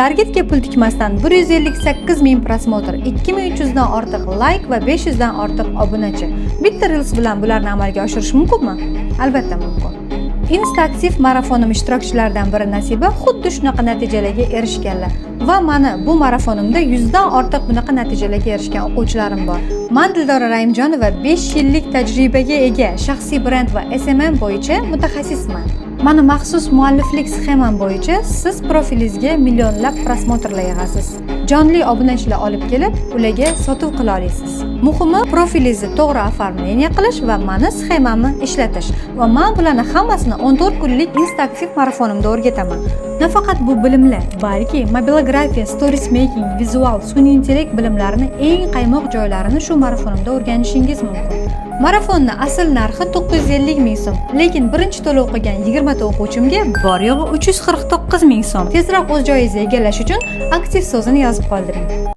Targetga pul tikmasdan 158 ming prosmotr, 2300 dan ortiq like va 500 dan ortiq obunachi. Bitta Reels bilan bularni amalga oshirish mumkinmi? Albatta mumkin. Instaaktiv marafonim ishtirokchilaridan biri Nasiba xuddi shunaqa natijalarga erishganlar. Va mana bu marafonimda 100 dan ortiq bunaqa natijalarga erishgan o'quvchilarim bor. Men Dildora Raimjonova 5 yillik tajribaga ega shaxsiy brend va SMM bo'yicha mutaxassisman. Mani maxsus mualliflik sxemam bo'yicha siz profilingizga millionlab prosmotrlar yig'asiz. Jonli obunachilar olib kelib, ularga sotuv qila olasiz. Muhimi profilingizni to'g'ri oformleniya qilish va mani sxemamni ishlatish. Va men bularni hammasini 14 kunlik Instaaktiv marafonimda o'rgataman. Nafaqat bu bilimlar, balki mobilografiya, stories making, vizual, sun'iy intellekt bilimlarini eng qaymoq joylarini shu marafonimda o'rganishingiz mumkin. Marafonni asl narxi 950 ming so'm, lekin birinchi to'lov qilgan 20 ta o'quvchimga bor yo'g'i 349 ming so'm. Tezroq o'z joyingizni egallash uchun aktiv so'zini yozib qoldiring.